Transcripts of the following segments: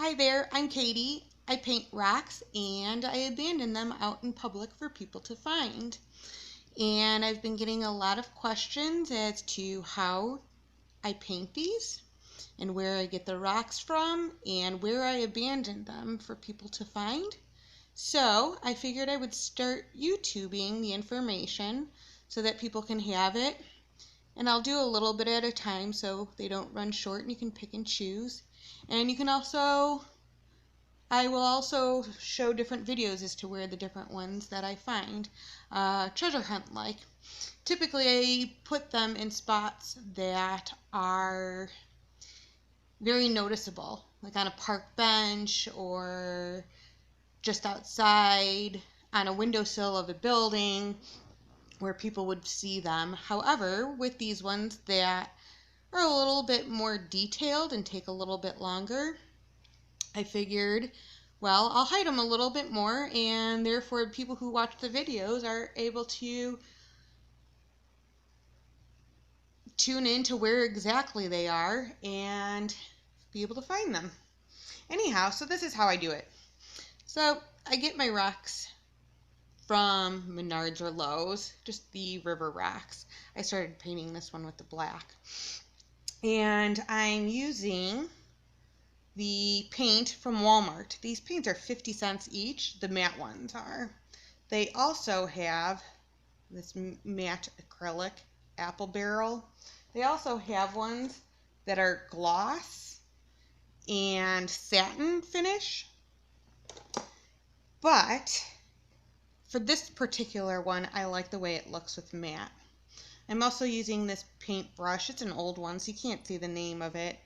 Hi there, I'm Katie. I paint rocks and I abandon them out in public for people to find. And I've been getting a lot of questions as to how I paint these and where I get the rocks from and where I abandon them for people to find. So I figured I would start YouTubing the information so that people can have it. And I'll do a little bit at a time so they don't run short and you can pick and choose. And you can also I will also show different videos as to where the different ones that I find, treasure hunt like. Typically I put them in spots that are very noticeable, like on a park bench or just outside on a windowsill of a building where people would see them. However, with these ones that are a little bit more detailed and take a little bit longer, I figured, well, I'll hide them a little bit more, and therefore people who watch the videos are able to tune in to where exactly they are and be able to find them. Anyhow, so this is how I do it. So I get my rocks from Menards or Lowe's, just the river rocks. I started painting this one with the black. And I'm using the paint from Walmart. These paints are 50 cents each, the matte ones are. They also have this matte acrylic apple barrel. They also have ones that are gloss and satin finish. But for this particular one, I like the way it looks with matte. I'm also using this paintbrush. It's an old one, so you can't see the name of it.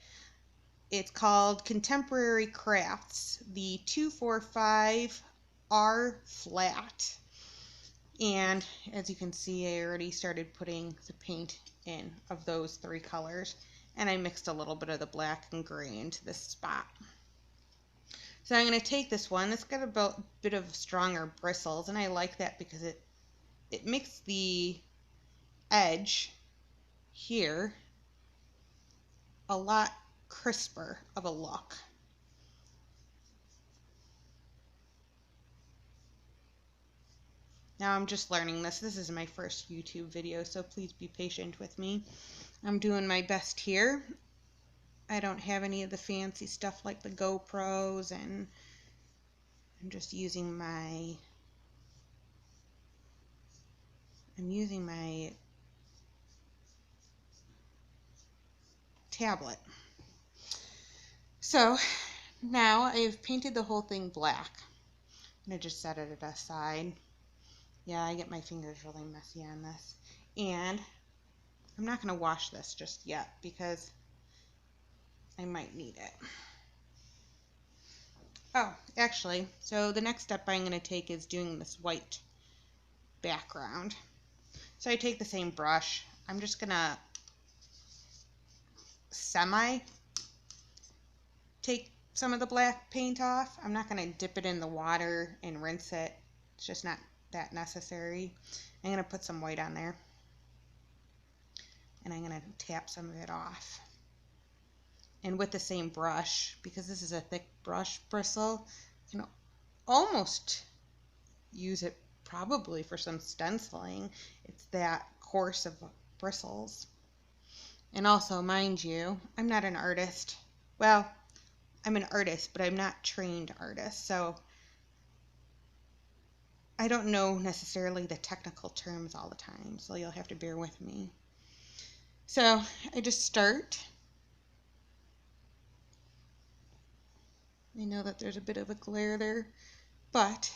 It's called Contemporary Crafts, the 245R flat. And as you can see, I already started putting the paint in of those three colors. And I mixed a little bit of the black and gray into this spot. So I'm going to take this one. It's got a bit of stronger bristles, and I like that because it makes the edge here a lot crisper of a look. Now I'm just learning this. This is my first YouTube video, so please be patient with me. I'm doing my best here. I don't have any of the fancy stuff like the GoPros, and I'm just using my tablet. So now I've painted the whole thing black. I'm going to just set it aside. Yeah, I get my fingers really messy on this. And I'm not going to wash this just yet because I might need it. Oh, actually, so the next step I'm going to take is doing this white background. So I take the same brush. I'm just going to take some of the black paint off. I'm not going to dip it in the water and rinse it. It's just not that necessary. I'm going to put some white on there. And I'm going to tap some of it off. And with the same brush, because this is a thick brush bristle, you can almost use it probably for some stenciling. It's that coarse of bristles. And also, mind you, I'm not an artist. Well, I'm an artist, but I'm not trained artist, so I don't know necessarily the technical terms all the time, so you'll have to bear with me. So I just start. I know that there's a bit of a glare there, but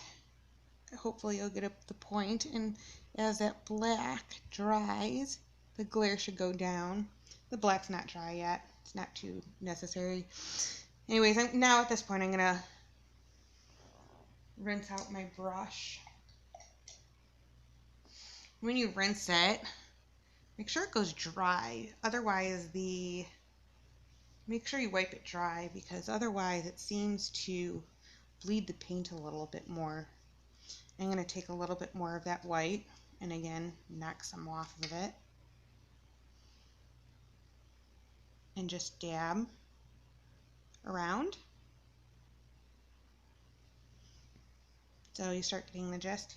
hopefully you'll get up the point, and as that black dries, the glare should go down. The black's not dry yet. It's not too necessary. Anyways, now at this point I'm going to rinse out my brush. When you rinse it, make sure it goes dry. Otherwise, make sure you wipe it dry, because otherwise it seems to bleed the paint a little bit more. I'm going to take a little bit more of that white and again knock some off of it and just dab around. So you start getting the gist.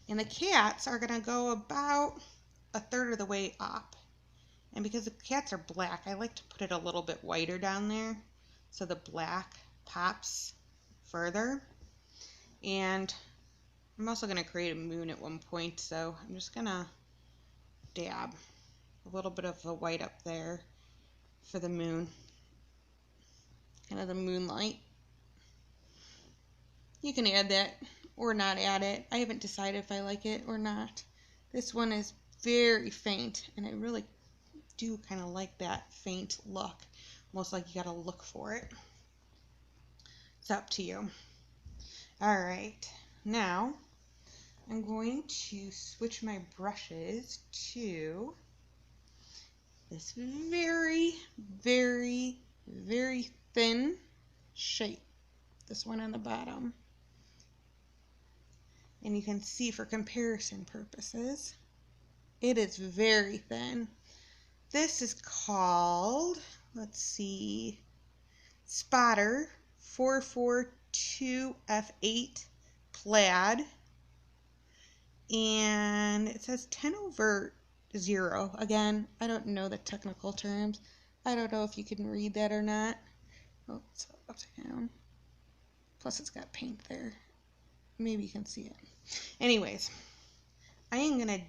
And the cats are going to go about a third of the way up. And because the cats are black, I like to put it a little bit whiter down there so the black pops further. And I'm also going to create a moon at one point, so I'm just going to dab a little bit of the white up there for the moon, kind of the moonlight. You can add that or not add it. I haven't decided if I like it or not. This one is very faint, and I really do kind of like that faint look. Almost like you got to look for it. It's up to you. All right, now I'm going to switch my brushes to this very, very, very thin shape. This one on the bottom. And you can see for comparison purposes, it is very thin. This is called, let's see, Spotter 442F8 Plaid. And it says 10/0. Again, I don't know the technical terms. I don't know if you can read that or not. Oh, it's upside down. Plus it's got paint there. Maybe you can see it. Anyways, I am going to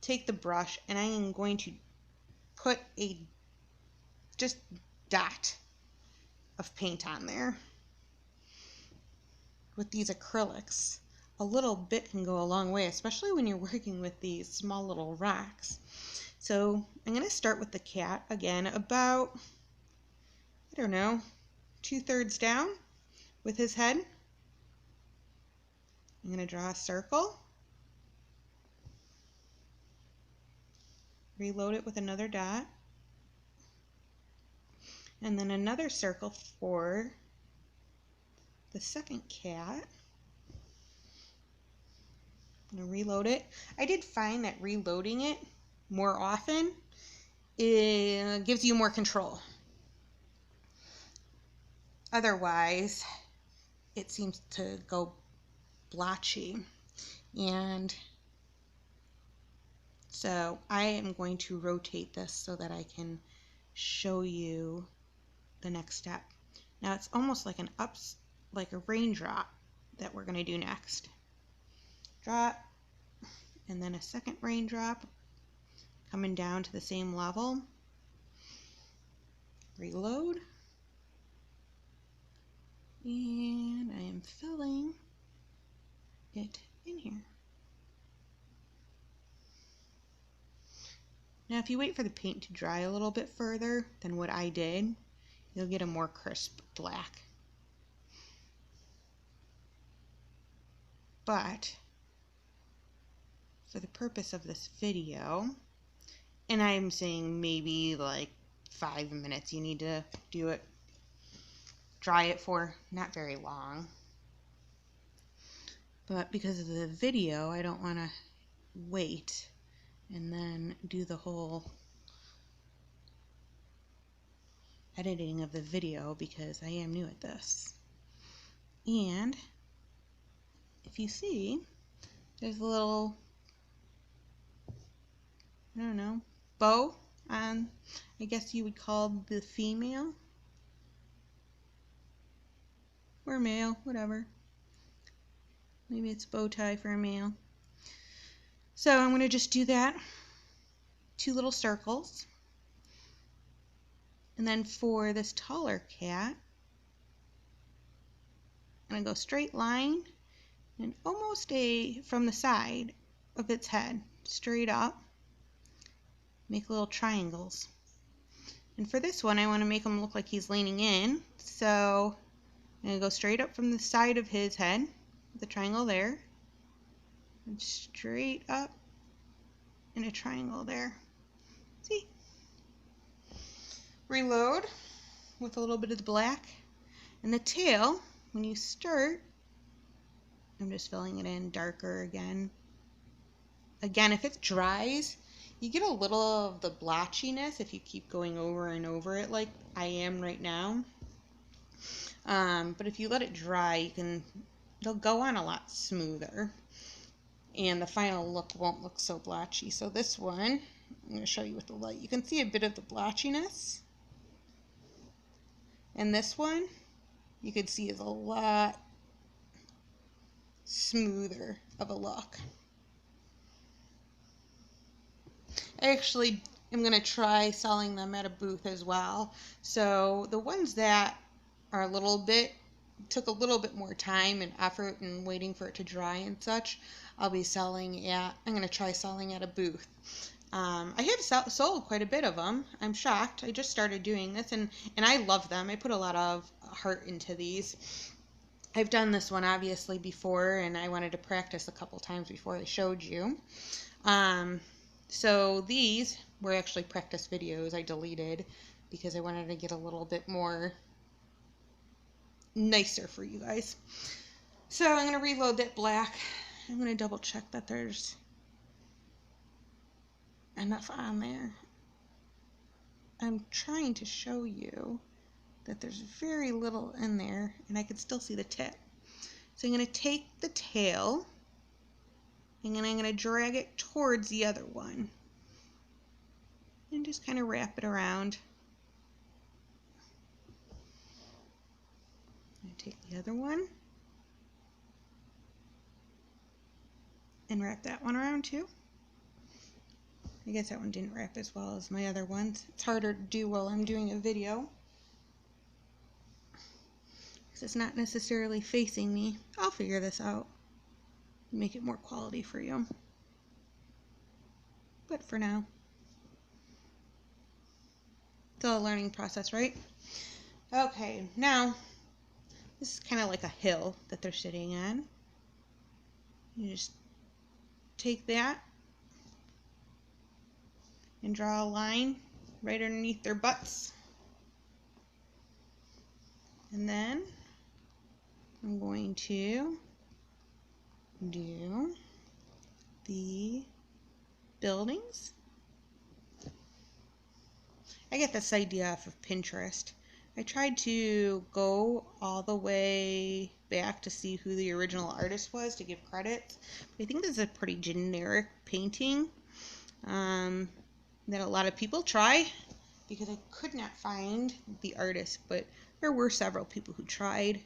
take the brush and I am going to put a just dot of paint on there. With these acrylics, a little bit can go a long way, especially when you're working with these small little rocks. So I'm going to start with the cat again, about, I don't know, 2/3 down with his head. I'm going to draw a circle, reload it with another dot, and then another circle for the second cat. I'm going to reload it. I did find that reloading it more often gives you more control. Otherwise, it seems to go blotchy. And so I am going to rotate this so that I can show you the next step. Now it's almost like like a raindrop that we're going to do next. Drop, and then a second raindrop coming down to the same level. Reload. And I am filling it in here. Now if you wait for the paint to dry a little bit further than what I did, you'll get a more crisp black. But for the purpose of this video, and I'm saying maybe like 5 minutes you need to do it, dry it for, not very long. But because of the video, I don't want to wait and then do the whole editing of the video because I am new at this. And if you see, there's a little, I don't know, bow on, I guess you would call the female or male, whatever. Maybe it's bow tie for a male. So I'm going to just do that, 2 little circles. And then for this taller cat, I'm going to go straight line and almost from the side of its head, straight up, make little triangles. And for this one, I want to make him look like he's leaning in, so I'm going to go straight up from the side of his head, with a triangle there, and straight up, and a triangle there. See? Reload with a little bit of the black. And the tail, when you start, I'm just filling it in darker again. Again, if it dries, you get a little of the blotchiness if you keep going over and over it like I am right now. But if you let it dry, you can they'll go on a lot smoother. And the final look won't look so blotchy. So this one, I'm going to show you with the light. You can see a bit of the blotchiness. And this one, you can see is a lot smoother of a look. I actually am going to try selling them at a booth as well. So the ones that are took a little bit more time and effort and waiting for it to dry and such, I'm going to try selling at a booth. I have sold quite a bit of them. I'm shocked. I just started doing this, and I love them. I put a lot of heart into these. I've done this one obviously before, and I wanted to practice a couple times before I showed you. So these were actually practice videos I deleted because I wanted to get a little bit more nicer for you guys. So I'm going to reload that black. I'm going to double check that there's enough on there. I'm trying to show you that there's very little in there, and I can still see the tip. So I'm going to take the tail, and then I'm going to drag it towards the other one, and just kind of wrap it around. I'm going to take the other one, and wrap that one around too. I guess that one didn't wrap as well as my other ones. It's harder to do while I'm doing a video, because it's not necessarily facing me. I'll figure this out and make it more quality for you. But for now, it's all a learning process, right? Okay, now this is kind of like a hill that they're sitting on. You just take that and draw a line right underneath their butts. And then I'm going to do the buildings. I get this idea off of Pinterest. I tried to go all the way back to see who the original artist was to give credit. But I think this is a pretty generic painting that a lot of people try, because I could not find the artist, but there were several people who tried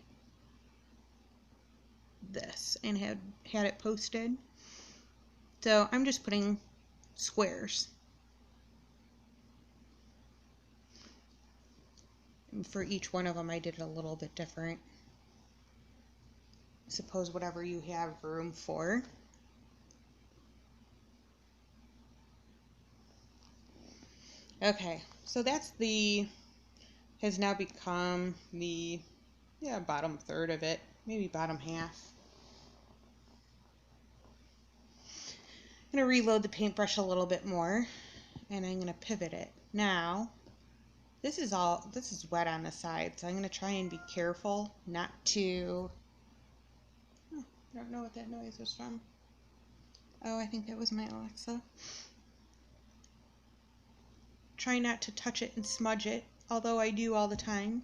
this and had it posted. So I'm just putting squares. And for each one of them I did it a little bit different. I suppose whatever you have room for. Okay, so that's has now become the bottom third of it, maybe bottom half. I'm going to reload the paintbrush a little bit more, and I'm going to pivot it. Now, this is wet on the side, so I'm going to try and be careful not to, I don't know what that noise was from. Oh, I think that was my Alexa. Try not to touch it and smudge it, although I do all the time.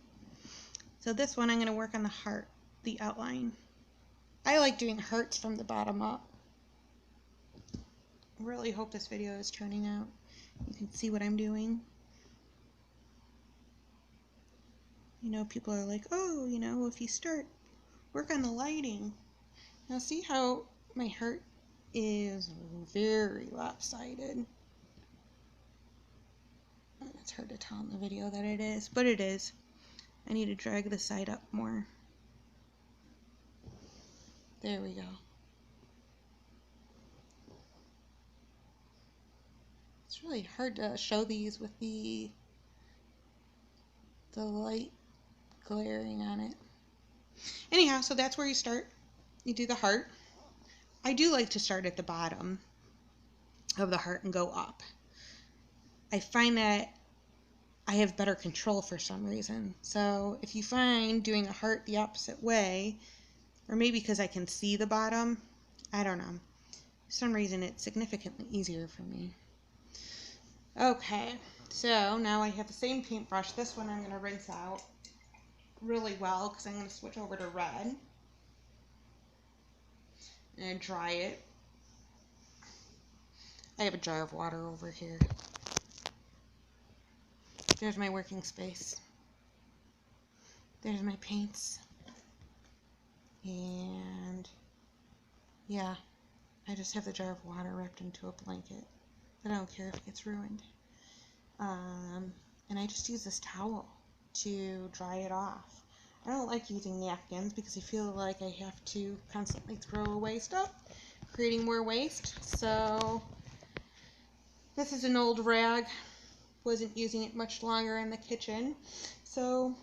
So this one I'm going to work on the heart, the outline. I like doing hearts from the bottom up. I really hope this video is turning out. You can see what I'm doing. You know, people are like, oh, you know, if you work on the lighting. Now see how my heart is very lopsided. It's hard to tell in the video that it is, but it is. I need to drag the side up more. There we go. It's really hard to show these with the light glaring on it. Anyhow, so that's where you start. You do the heart. I do like to start at the bottom of the heart and go up. I find that I have better control for some reason. So if you find doing a heart the opposite way, or maybe because I can see the bottom, I don't know. For some reason it's significantly easier for me. Okay, so now I have the same paintbrush. This one I'm going to rinse out really well because I'm going to switch over to red. and dry it. I have a jar of water over here. There's my working space. There's my paints. And yeah, I just have the jar of water wrapped into a blanket. But I don't care if it gets ruined. And I just use this towel to dry it off. I don't like using napkins because I feel like I have to constantly throw away stuff, creating more waste. So this is an old rag. Wasn't using it much longer in the kitchen, so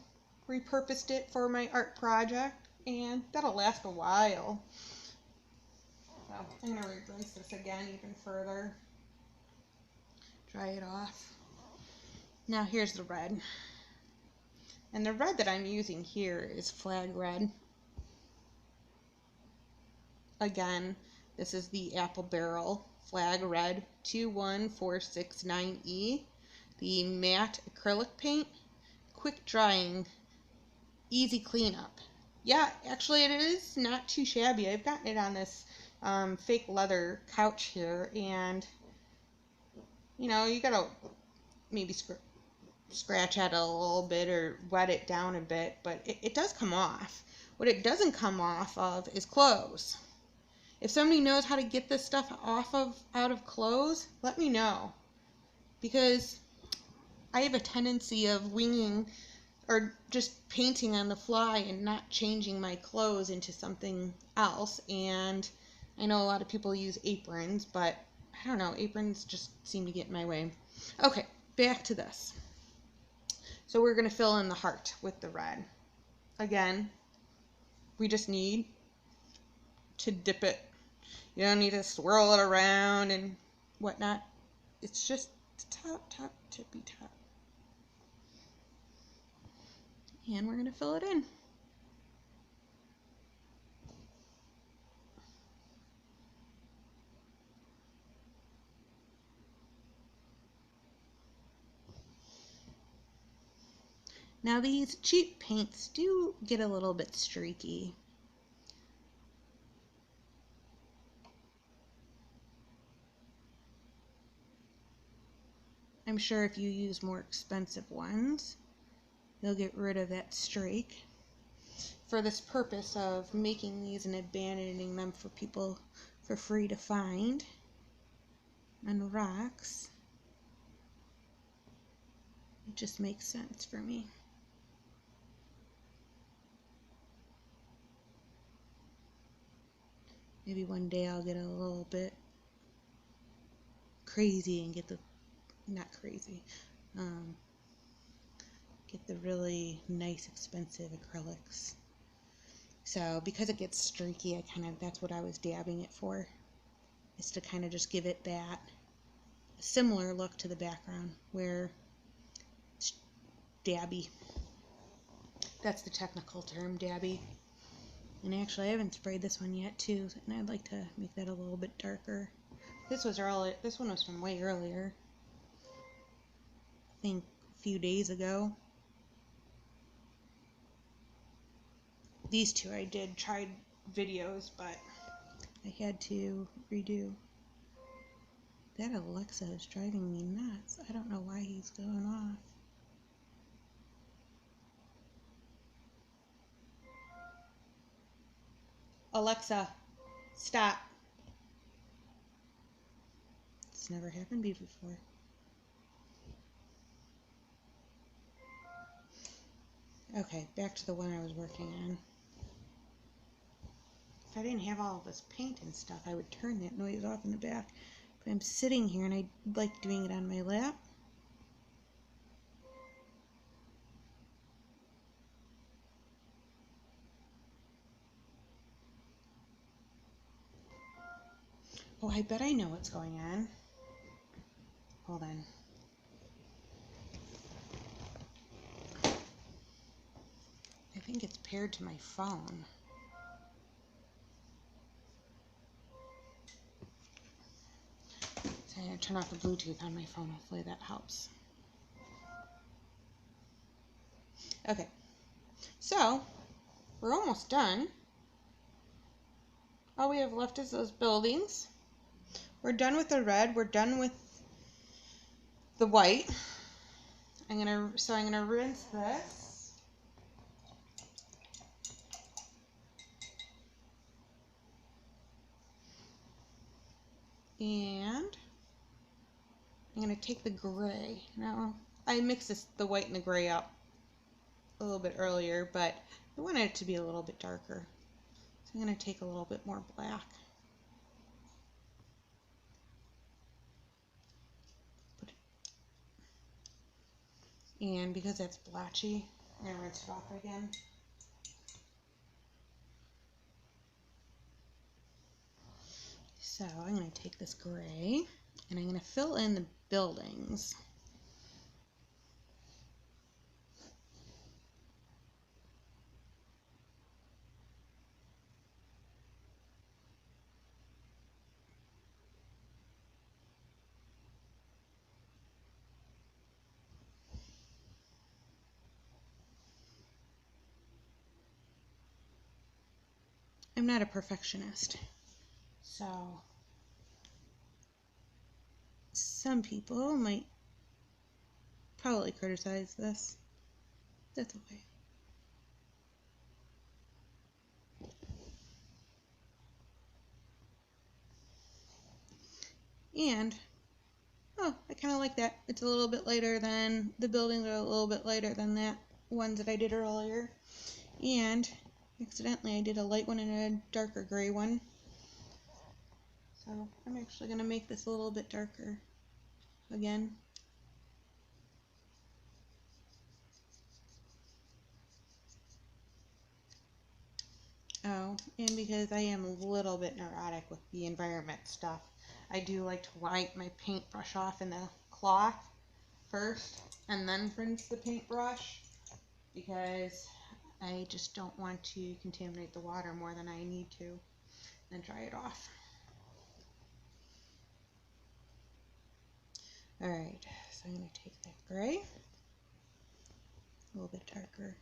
repurposed it for my art project, and that'll last a while. So I'm going to replace this again even further. Dry it off. Now here's the red. And the red that I'm using here is flag red. Again, this is the Apple Barrel Flag Red 21469E. The matte acrylic paint, quick drying, easy cleanup. Yeah, actually it is not too shabby. I've gotten it on this fake leather couch here, and you know, you gotta maybe scratch at it a little bit or wet it down a bit, but it does come off. What it doesn't come off of is clothes. If somebody knows how to get this stuff out of clothes, let me know, because I have a tendency of winging or just painting on the fly and not changing my clothes into something else. And I know a lot of people use aprons, but I don't know, aprons just seem to get in my way. Okay, back to this. So we're going to fill in the heart with the red. Again, we just need to dip it. You don't need to swirl it around and whatnot. It's just top, tippy top. And we're going to fill it in. Now these cheap paints do get a little bit streaky. I'm sure if you use more expensive ones, you'll get rid of that streak. For this purpose of making these and abandoning them for people for free to find on rocks, it just makes sense for me. Maybe one day I'll get a little bit crazy and get the, not crazy, get the really nice expensive acrylics. So because it gets streaky, that's what I was dabbing it for, is to kind of just give it that similar look to the background where it's dabby. That's the technical term, dabby. And actually I haven't sprayed this one yet too, and I'd like to make that a little bit darker. This one was from way earlier. I think a few days ago. These two I tried videos, but I had to redo. That Alexa is driving me nuts. I don't know why he's going off. Alexa, stop. It's never happened before. Okay, back to the one I was working on. If I didn't have all of this paint and stuff, I would turn that noise off in the back. But I'm sitting here and I like doing it on my lap. Oh, I bet I know what's going on. Hold on. I think it's paired to my phone. So I turn off the Bluetooth on my phone. Hopefully that helps. Okay, so we're almost done. all we have left is those buildings. We're done with the red. We're done with the white. I'm gonna rinse this. And I'm gonna take the gray. Now I mixed the white and the gray up a little bit earlier, but I wanted it to be a little bit darker. So I'm gonna take a little bit more black. And because that's blotchy, I'm going to rinse it off again. So I'm going to take this gray and I'm going to fill in the buildings. I'm not a perfectionist, so some people might probably criticize this. That's okay. And, oh, I kind of like that. It's a little bit lighter than, the buildings are a little bit lighter than that ones that I did earlier. And accidentally I did a light one and a darker gray one. So I'm actually going to make this a little bit darker again. Oh, and because I am a little bit neurotic with the environment stuff, I do like to wipe my paintbrush off in the cloth first and then rinse the paintbrush because I just don't want to contaminate the water more than I need to, and dry it off. Alright, so I'm going to take that gray, a little bit darker.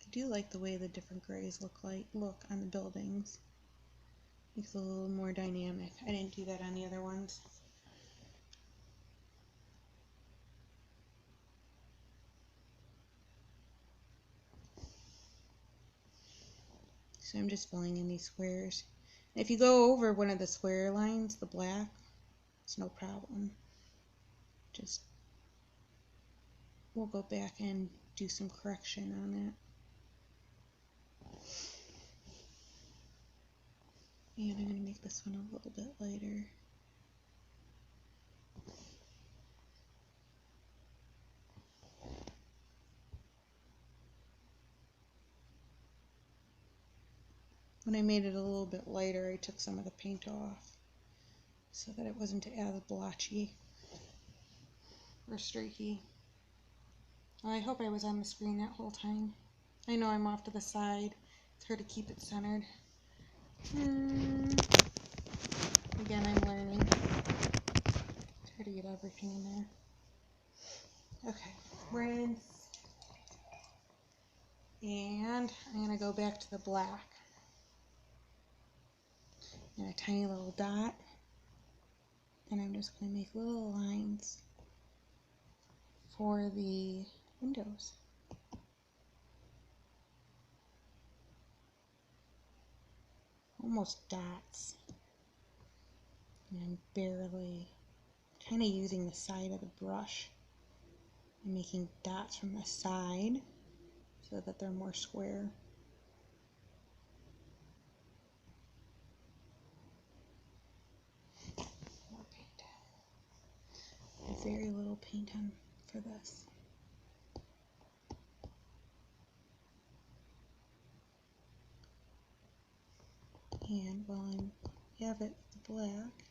I do like the way the different grays look on the buildings. Makes it a little more dynamic. I didn't do that on the other ones. So I'm just filling in these squares. And if you go over one of the square lines, the black, it's no problem. Just, we'll go back and do some correction on that. And I'm going to make this one a little bit lighter. When I made it a little bit lighter, I took some of the paint off so that it wasn't as blotchy or streaky. Well, I hope I was on the screen that whole time. I know I'm off to the side. It's hard to keep it centered. Again, I'm learning. Try to get everything in there. Okay, rinse. And I'm going to go back to the black. And a tiny little dot. And I'm just going to make little lines for the windows. Almost dots. And I'm barely kind of using the side of the brush and making dots from the side so that they're more square. More paint. Very little paint on for this. And while I have it with the black,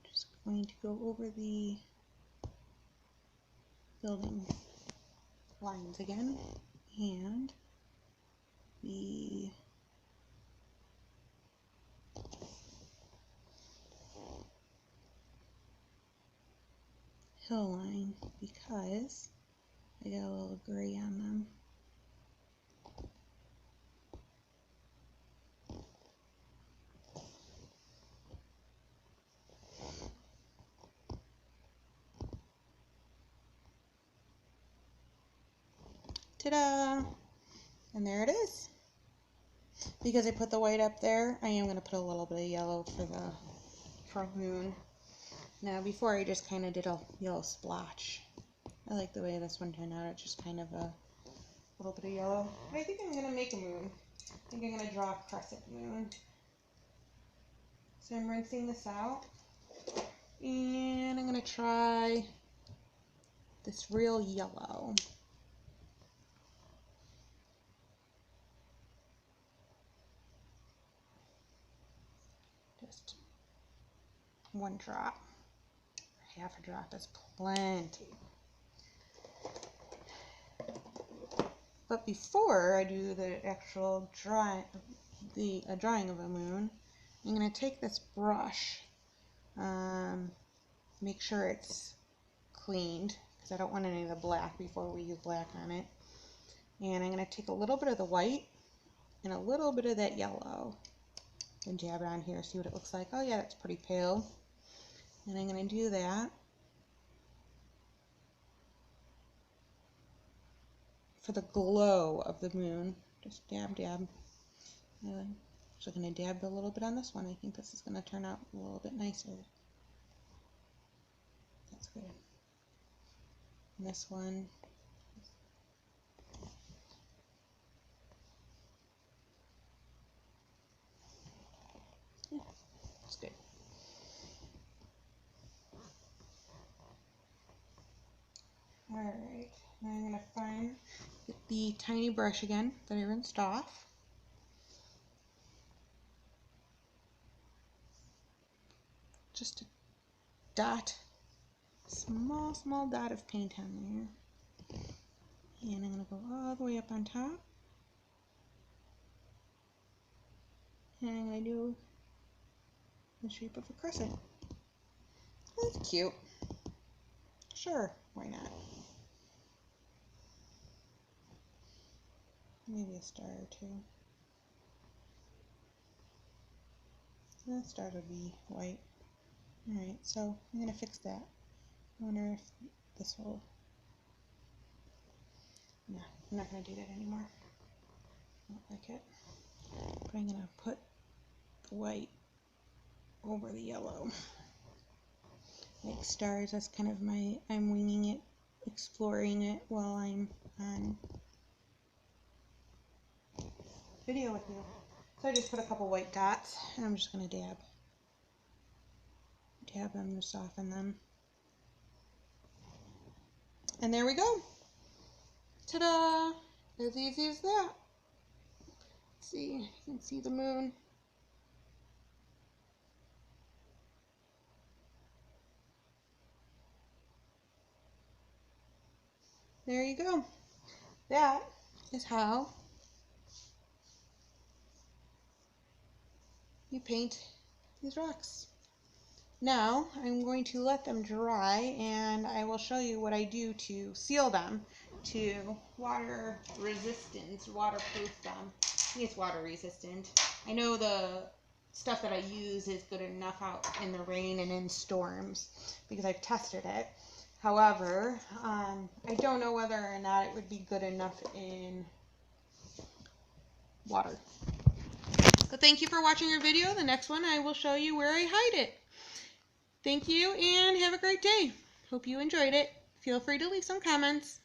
just going to go over the building lines again and the hill line because I got a little gray on them. Ta-da! And there it is. Because I put the white up there, I am going to put a little bit of yellow for the moon. Now, before I just kind of did a yellow splotch. I like the way this one turned out. It's just kind of a little bit of yellow. But I think I'm going to make a moon. I think I'm going to draw a crescent moon. So I'm rinsing this out. And I'm going to try this real yellow. Just one drop. Half a drop is plenty. But before I do the actual drawing of a moon, I'm going to take this brush, make sure it's cleaned, because I don't want any of the black before we use black on it. And I'm going to take a little bit of the white and a little bit of that yellow and dab it on here, see what it looks like. Oh yeah, that's pretty pale. And I'm going to do that for the glow of the moon. Just dab, dab. I'm just going to dab a little bit on this one. I think this is going to turn out a little bit nicer. That's good. And this one. Yeah, it's good. Alright, now I'm going to get the tiny brush again that I rinsed off. Just a dot, small dot of paint on there. And I'm going to go all the way up on top. And I'm going to do the shape of a crescent. That's cute. Sure, why not? Maybe a star or two. That star would be white. Alright, so I'm going to fix that. I wonder if this will... No, I'm not going to do that anymore. I don't like it. But I'm going to put the white over the yellow. Like stars, that's kind of I'm winging it, exploring it while I'm on video with you. So I just put a couple white dots, and I'm just going to dab them to soften them. And there we go. Ta-da! As easy as that. Let's see, you can see the moon. There you go. That is how you paint these rocks. Now I'm going to let them dry, and I will show you what I do to seal them to water resistance, waterproof them. I think it's water resistant. I know the stuff that I use is good enough out in the rain and in storms because I've tested it. However, I don't know whether or not it would be good enough in water. So thank you for watching your video. The next one I will show you where I hide it. Thank you and have a great day. Hope you enjoyed it. Feel free to leave some comments.